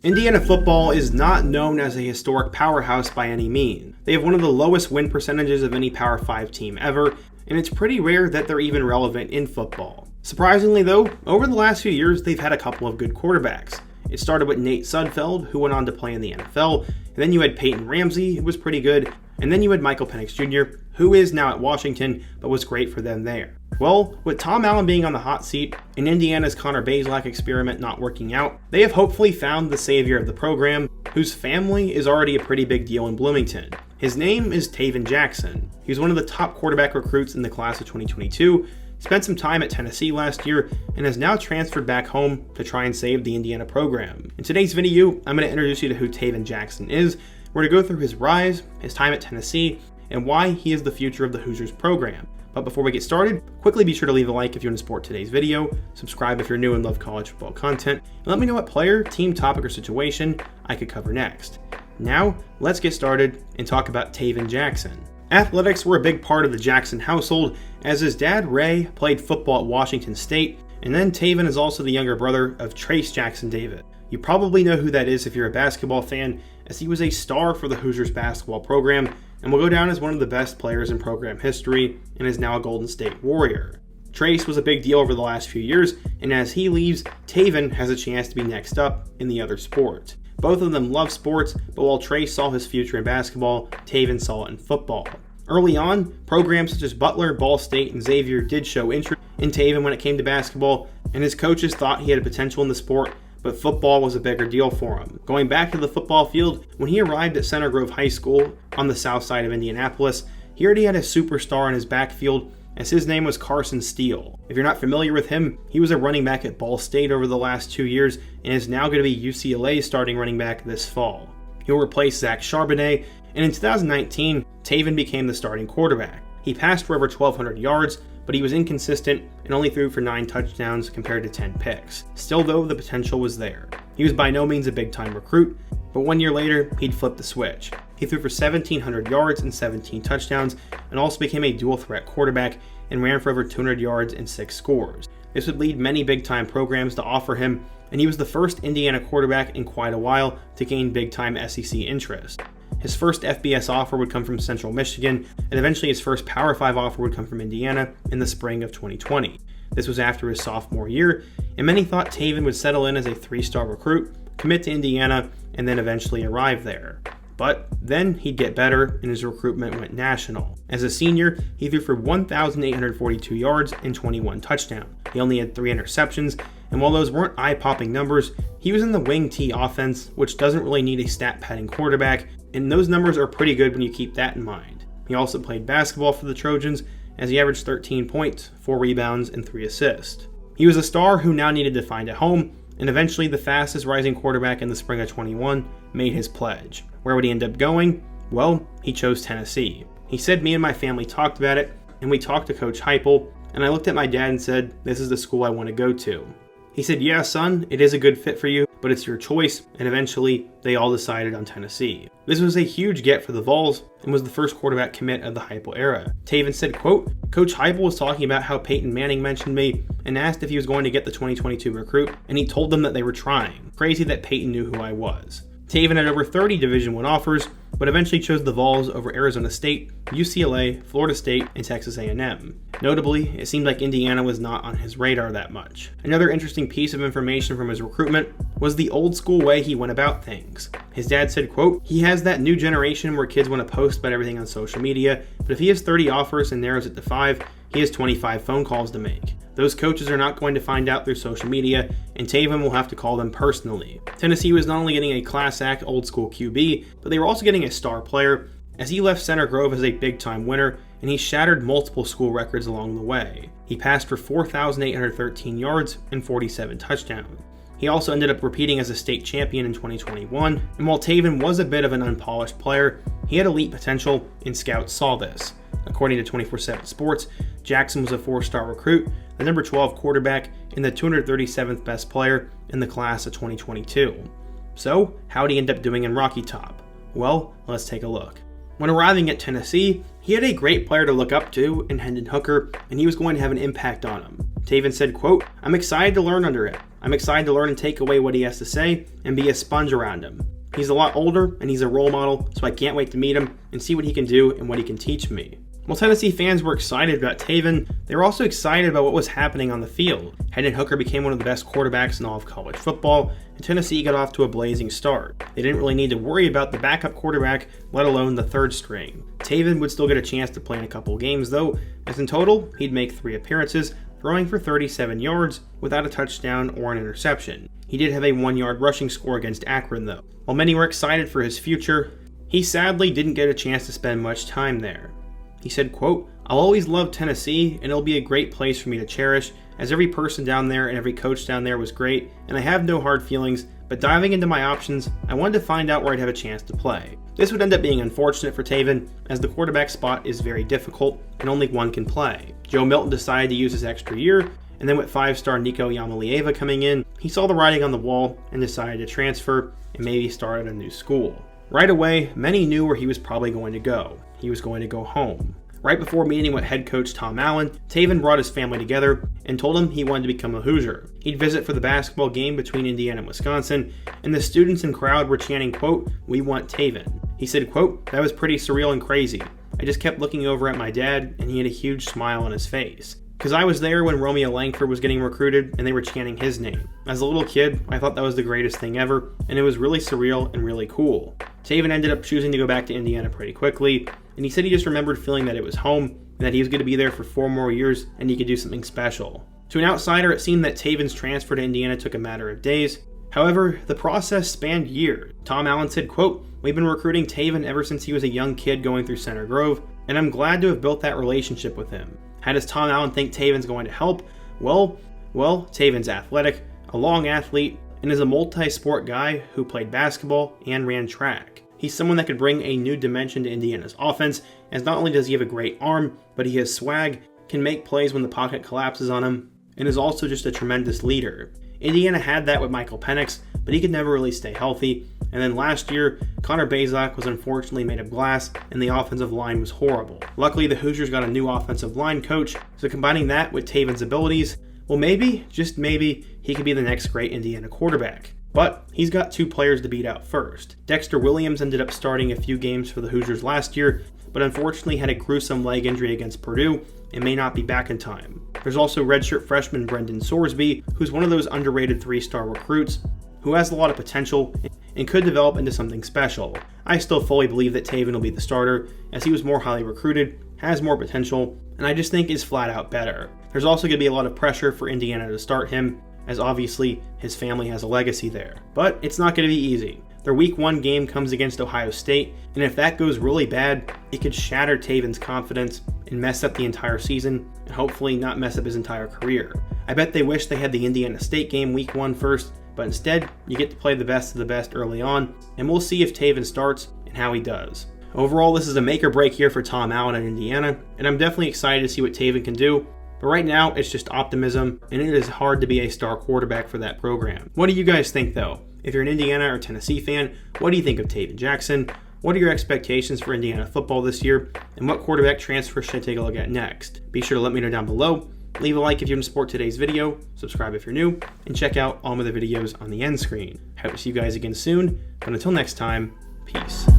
Indiana football is not known as a historic powerhouse by any means. They have one of the lowest win percentages of any Power 5 team ever, and it's pretty rare that they're even relevant in football. Surprisingly though, over the last few years they've had a couple of good quarterbacks. It started with Nate Sudfeld, who went on to play in the NFL, and then you had Peyton Ramsey, who was pretty good, and then you had Michael Penix Jr., who is now at Washington, but was great for them there. Well, with Tom Allen being on the hot seat and Indiana's Connor Bazelak experiment not working out, they have hopefully found the savior of the program, whose family is already a pretty big deal in Bloomington. His name is Tayven Jackson. He was one of the top quarterback recruits in the class of 2022, spent some time at Tennessee last year, and has now transferred back home to try and save the Indiana program. In today's video, I'm going to introduce you to who Tayven Jackson is. We're going to go through his rise, his time at Tennessee, and why he is the future of the Hoosiers program. But before we get started, quickly be sure to leave a like if you want to support today's video, subscribe if you're new and love college football content, and let me know what player, team, topic, or situation I could cover next. Now, let's get started and talk about Tayven Jackson. Athletics were a big part of the Jackson household, as his dad, Ray, played football at Washington State, and then Tayven is also the younger brother of Trace Jackson David. You probably know who that is if you're a basketball fan, as he was a star for the Hoosiers basketball program, and will go down as one of the best players in program history, and is now a Golden State Warrior. Trace was a big deal over the last few years, and as he leaves, Tayven has a chance to be next up in the other sport. Both of them love sports, but while Trace saw his future in basketball, Tayven saw it in football. Early on, programs such as Butler, Ball State, and Xavier did show interest in Tayven when it came to basketball, and his coaches thought he had a potential in the sport, but football was a bigger deal for him. Going back to the football field, when he arrived at Center Grove High School on the south side of Indianapolis, he already had a superstar in his backfield, as his name was Carson Steele. If you're not familiar with him, he was a running back at Ball State over the last 2 years, and is now going to be UCLA's starting running back this fall. He'll replace Zach Charbonnet, and in 2019, Tayven became the starting quarterback. He passed for over 1,200 yards, but he was inconsistent and only threw for 9 touchdowns compared to 10 picks. Still though, the potential was there. He was by no means a big-time recruit, but 1 year later, he'd flipped the switch. He threw for 1,700 yards and 17 touchdowns, and also became a dual-threat quarterback and ran for over 200 yards and 6 scores. This would lead many big-time programs to offer him, and he was the first Indiana quarterback in quite a while to gain big-time SEC interest. His first FBS offer would come from Central Michigan, and eventually his first Power 5 offer would come from Indiana in the spring of 2020. This was after his sophomore year, and many thought Tayven would settle in as a 3-star recruit, commit to Indiana, and then eventually arrive there. But then he'd get better, and his recruitment went national. As a senior, he threw for 1,842 yards and 21 touchdowns. He only had 3 interceptions, and while those weren't eye-popping numbers, he was in the wing T offense, which doesn't really need a stat-padding quarterback, and those numbers are pretty good when you keep that in mind. He also played basketball for the Trojans, as he averaged 13 points, 4 rebounds, and 3 assists. He was a star who now needed to find a home, and eventually the fastest rising quarterback in the spring of 21 made his pledge. Where would he end up going? Well, he chose Tennessee. He said, "Me and my family talked about it, and we talked to Coach Heupel, and I looked at my dad and said, this is the school I want to go to." He said, "Yeah, son, it is a good fit for you, but it's your choice," and eventually they all decided on Tennessee. This was a huge get for the Vols and was the first quarterback commit of the Heupel era. Tayven said, quote, "Coach Heupel was talking about how Peyton Manning mentioned me and asked if he was going to get the 2022 recruit, and he told them that they were trying. Crazy that Peyton knew who I was." Tayven had over 30 Division I offers, but eventually chose the Vols over Arizona State, UCLA, Florida State, and Texas A&M. Notably, it seemed like Indiana was not on his radar that much. Another interesting piece of information from his recruitment was the old school way he went about things. His dad said, quote, "He has that new generation where kids want to post about everything on social media, but if he has 30 offers and narrows it to 5, he has 25 phone calls to make. Those coaches are not going to find out through social media, and Tayven will have to call them personally." Tennessee was not only getting a class act old school QB, but they were also getting a star player, as he left Center Grove as a big-time winner, and he shattered multiple school records along the way. He passed for 4,813 yards and 47 touchdowns. He also ended up repeating as a state champion in 2021, and while Tayven was a bit of an unpolished player, he had elite potential, and scouts saw this. According to 24/7 Sports, Jackson was a 4-star recruit, the number 12 quarterback, and the 237th best player in the class of 2022. So, how'd he end up doing in Rocky Top? Well, let's take a look. When arriving at Tennessee, he had a great player to look up to in Hendon Hooker, and he was going to have an impact on him. Tayven said, quote, "I'm excited to learn under him. I'm excited to learn and take away what he has to say and be a sponge around him. He's a lot older and he's a role model, so I can't wait to meet him and see what he can do and what he can teach me. While Tennessee fans were excited about Tayven, they were also excited about what was happening on the field. Hendon Hooker became one of the best quarterbacks in all of college football, and Tennessee got off to a blazing start. They didn't really need to worry about the backup quarterback, let alone the third string. Tayven would still get a chance to play in a couple games though, as in total, he'd make 3 appearances, throwing for 37 yards without a touchdown or an interception. He did have a 1-yard rushing score against Akron though. While many were excited for his future, he sadly didn't get a chance to spend much time there. He said, quote, "I'll always love Tennessee and it'll be a great place for me to cherish, as every person down there and every coach down there was great, and I have no hard feelings, but diving into my options, I wanted to find out where I'd have a chance to play." This would end up being unfortunate for Tayven, as the quarterback spot is very difficult and only one can play. Joe Milton decided to use his extra year, and then with 5-star Nico Yamalieva coming in, he saw the writing on the wall and decided to transfer and maybe start at a new school. Right away, many knew where he was probably going to go. He was going to go home. Right before meeting with head coach Tom Allen, Tayven brought his family together and told him he wanted to become a Hoosier. He'd visit for the basketball game between Indiana and Wisconsin, and the students and crowd were chanting, quote, "We want Tayven." He said, quote, "That was pretty surreal and crazy. I just kept looking over at my dad, and he had a huge smile on his face. Because I was there when Romeo Langford was getting recruited, and they were chanting his name. As a little kid, I thought that was the greatest thing ever, and it was really surreal and really cool." Tayven ended up choosing to go back to Indiana pretty quickly, and he said he just remembered feeling that it was home, and that he was going to be there for 4 more years, and he could do something special. To an outsider, it seemed that Tayven's transfer to Indiana took a matter of days. However, the process spanned years. Tom Allen said, quote, "We've been recruiting Tayven ever since he was a young kid going through Center Grove, and I'm glad to have built that relationship with him." How does Tom Allen think Tayven's going to help? Well, Tayven's athletic, a long athlete, and is a multi-sport guy who played basketball and ran track. He's someone that could bring a new dimension to Indiana's offense, as not only does he have a great arm, but he has swag, can make plays when the pocket collapses on him, and is also just a tremendous leader. Indiana had that with Michael Penix, but he could never really stay healthy. And then last year, Connor Bazak was unfortunately made of glass, and the offensive line was horrible. Luckily, the Hoosiers got a new offensive line coach, so combining that with Tayven's abilities, well maybe, just maybe, he could be the next great Indiana quarterback. But he's got 2 players to beat out first. Dexter Williams ended up starting a few games for the Hoosiers last year, but unfortunately had a gruesome leg injury against Purdue and may not be back in time. There's also redshirt freshman Brendan Sorsby, who's one of those underrated 3-star recruits who has a lot of potential and could develop into something special. I still fully believe that Tayven will be the starter, as he was more highly recruited, has more potential, and I just think is flat out better. There's also going to be a lot of pressure for Indiana to start him, as obviously his family has a legacy there. But it's not going to be easy. Their week 1 game comes against Ohio State, and if that goes really bad, it could shatter Tayven's confidence and mess up the entire season, and hopefully not mess up his entire career. I bet they wish they had the Indiana State game week 1 first, but instead, you get to play the best of the best early on, and we'll see if Tayven starts and how he does. Overall, this is a make or break here for Tom Allen in Indiana, and I'm definitely excited to see what Tayven can do. But right now, it's just optimism, and it is hard to be a star quarterback for that program. What do you guys think, though? If you're an Indiana or Tennessee fan, what do you think of Tayven Jackson? What are your expectations for Indiana football this year? And what quarterback transfer should I take a look at next? Be sure to let me know down below. Leave a like if you want to support today's video, subscribe if you're new, and check out all my other videos on the end screen. I hope to see you guys again soon, but until next time, peace.